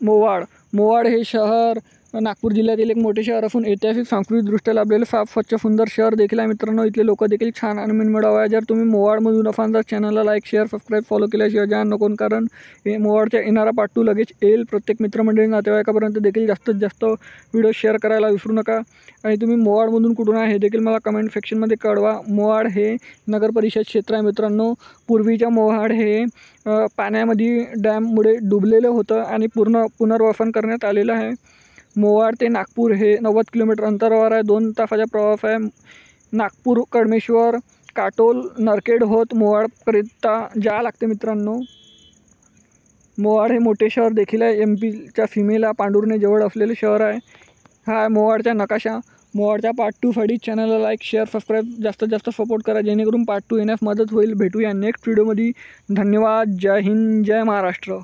मोवाड हे शहर नागपूर जिल्ह्यातील एक मोठे शहर असून ऐतिहासिक सांस्कृतिकदृष्ट्या लाभलेले साफ स्वच्छ सुंदर शहर देखील आहे मित्रांनो. इथले लोक देखील छान आणि मनमिळावू आहे. जर तुम्ही मोवाडमधून असाल तर चॅनलला लाईक शेअर सबस्क्राईब फॉलो केल्याशिवाय जाऊ नको, कारण हे मोवाडच्या येणारा पार्ट 2 लगेच येईल. प्रत्येक मित्रमंडळी नातेवाईकापर्यंत देखील जास्तीत जास्त व्हिडिओ शेअर करायला विसरू नका. आणि तुम्ही मोवाडमधून कुठून आहे हे देखील मला कमेंट सेक्शनमध्ये कळवा. मोवाड हे नगर परिषद क्षेत्र आहे मित्रांनो. पूर्वीच्या मोवाड हे पाण्यामध्ये डॅममुळे डुबलेलं होतं आणि पुनर्वसन करण्यात आलेलं आहे. मोवाड ते नागपूर हे 90 किलोमीटर अंतरावर आहे. 2 तासाचा प्रवास आहे. नागपूर कडमेश्वर काटोल नरखेड होत मोवाडकरिता जावं लागते मित्रांनो. मोवाड हे मोठे शहर देखील आहे. MP च्या सीमेला पांढुर्णे जवळ असलेले शहर आहे. हा आहे मोवाडचा नकाशा. मोवाडच्या पार्ट 2 साठी चॅनलला लाईक शेअर सबस्क्राईब जास्तीत जास्त सपोर्ट करा, जेणेकरून पार्ट 2 येण्यास मदत होईल. भेटूया नेक्स्ट व्हिडिओमध्ये. धन्यवाद. जय हिंद, जय महाराष्ट्र.